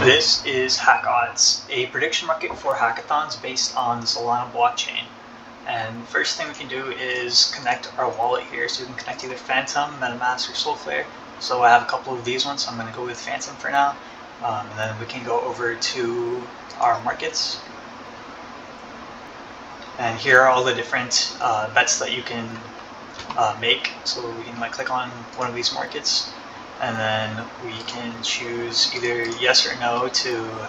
This is HackOdds, a prediction market for hackathons based on the Solana blockchain. And first thing we can do is connect our wallet here. So we can connect either Phantom, MetaMask, or Solflare. So I have a couple of these ones, so I'm going to go with Phantom for now. And then we can go over to our markets. And here are all the different bets that you can make. So we can click on one of these markets, and then we can choose either yes or no to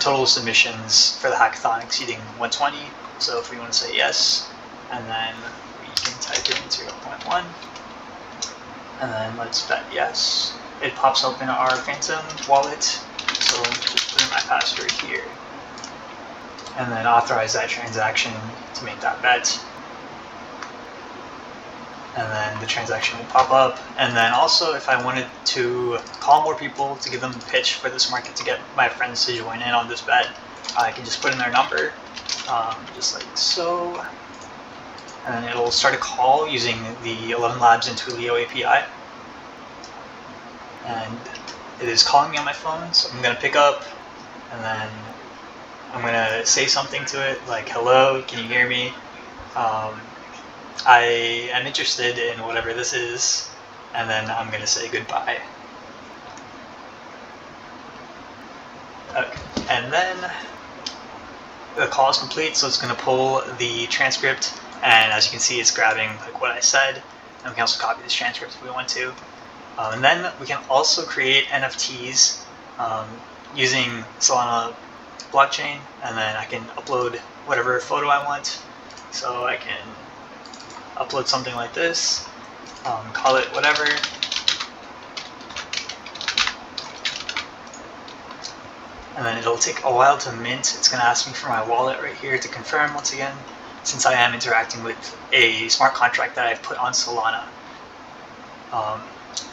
total submissions for the hackathon exceeding 120. So if we want to say yes, and then we can type in 0.1, and then let's bet yes. It pops open our Phantom wallet, so just put in my password here, and then authorize that transaction to make that bet. And then the transaction will pop up. And then also, if I wanted to call more people to give them a pitch for this market to get my friends to join in on this bet, I can just put in their number, just like so. And then it'll start a call using the 11 Labs and Twilio API. And it is calling me on my phone, so I'm going to pick up, and then I'm going to say something to it like, hello, can you hear me? I am interested in whatever this is, and then I'm going to say goodbye. Okay. And then the call is complete, so it's going to pull the transcript, and as you can see, it's grabbing what I said, and we can also copy this transcript if we want to. And then we can also create NFTs using Solana blockchain, and then I can upload whatever photo I want. So I can upload something like this, call it whatever, and then it'll take a while to mint. It's going to ask me for my wallet right here to confirm once again, since I am interacting with a smart contract that I've put on Solana.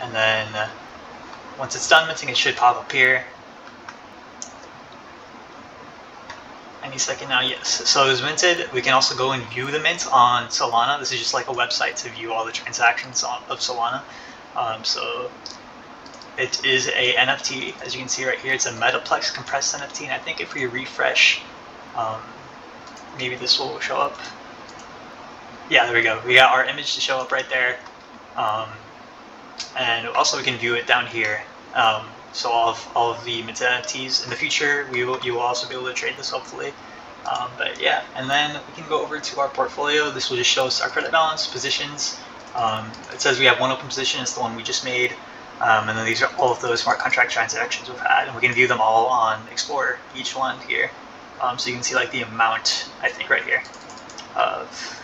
And then once it's done minting, it should pop up here. Any second now, yes. So it was minted. We can also go and view the mint on Solana. This is just like a website to view all the transactions of Solana. So it is a NFT, as you can see right here. It's a Metaplex compressed NFT, and I think if we refresh, maybe this will show up. Yeah, there we go. We got our image to show up right there. And also we can view it down here. So all of the minted NFTs in the future, you will also be able to trade this hopefully. But yeah, and then we can go over to our portfolio. This will just show us our credit balance, positions. It says we have one open position, it's the one we just made. And then these are all of those smart contract transactions we've had, and we can view them all on Explorer, each one here. So you can see the amount, I think right here, of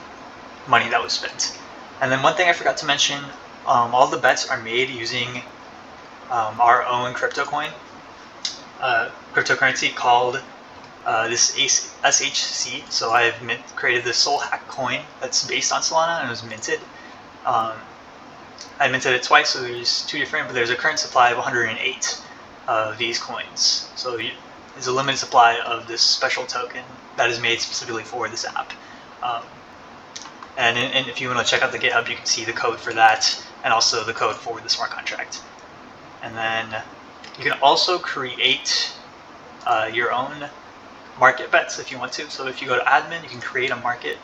money that was spent. And then one thing I forgot to mention, all the bets are made using our own crypto coin, cryptocurrency called this SHC. So I've created this Sol Hack coin that's based on Solana, and it was minted. I minted it twice, so there's two different, but there's a current supply of 108 of these coins. So there's a limited supply of this special token that is made specifically for this app. And if you want to check out the GitHub, you can see the code for that, and also the code for the smart contract. And then you can also create your own market bets if you want to. So if you go to admin, you can create a market,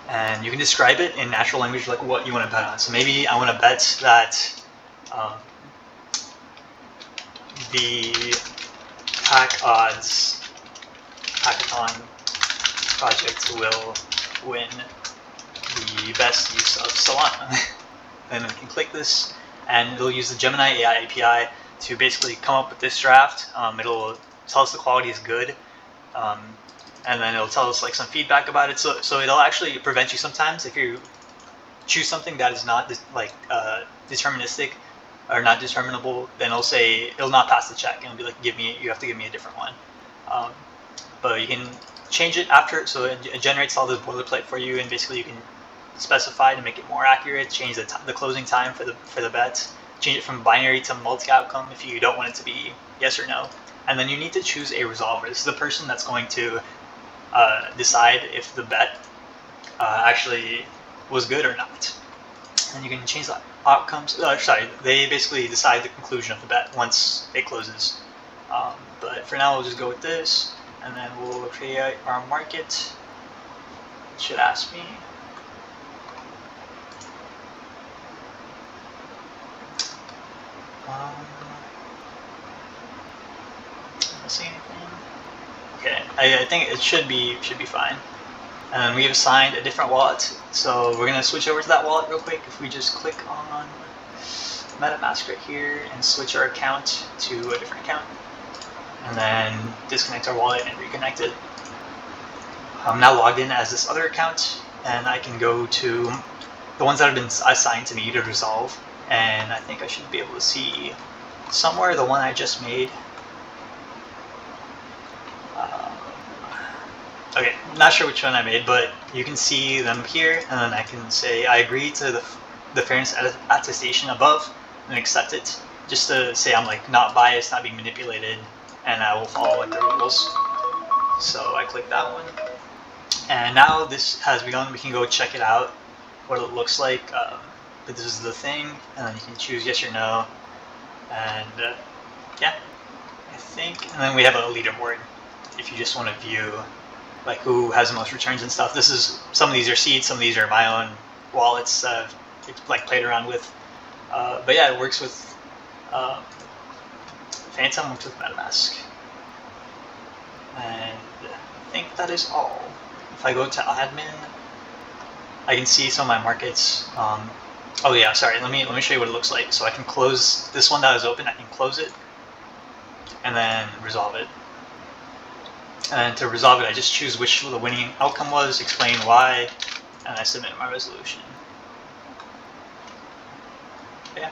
and you can describe it in natural language like what you want to bet on. So maybe I want to bet that the HackOdds hackathon project will win the best use of Solana. Then we can click this, and it'll use the Gemini AI API to basically come up with this draft. It'll tell us the quality is good, and then it'll tell us some feedback about it. So it'll actually prevent you sometimes if you choose something that is not deterministic or not determinable. Then it'll not pass the check, and it'll be like, you have to give me a different one. But you can change it after, so it generates all this boilerplate for you, and basically you can specify to make it more accurate, change the closing time for the bet, change it from binary to multi-outcome if you don't want it to be yes or no. And then you need to choose a resolver. This is the person that's going to decide if the bet actually was good or not. And you can change that. outcomes. Sorry, they basically decide the conclusion of the bet once it closes. But for now, we'll just go with this, and then we'll create our market. It should ask me. See anything? Okay, I think it should be fine. And then we've assigned a different wallet, so we're gonna switch over to that wallet real quick. If we just click on MetaMask right here and switch our account to a different account, and then disconnect our wallet and reconnect it. I'm now logged in as this other account, and I can go to the ones that have been assigned to me to resolve, and I think I should be able to see somewhere the one I just made. Okay, not sure which one I made, but you can see them here, and then I can say I agree to the fairness attestation above and accept it, just to say I'm like not biased, not being manipulated, and I will follow like the rules. So I click that one, and now this has begun. We can go check it out, what it looks like. But this is the thing, and then you can choose yes or no, and yeah, I think. And then we have a leaderboard if you just want to view like who has the most returns and stuff. This is, some of these are seeds, some of these are my own wallets like played around with. But yeah, it works with Phantom, works with MetaMask. And I think that is all. If I go to admin, I can see some of my markets. Oh yeah, sorry, let me show you what it looks like. So I can close this one that is open, I can close it and then resolve it. And to resolve it, I just choose which the winning outcome was, explain why, and I submit my resolution. Yeah.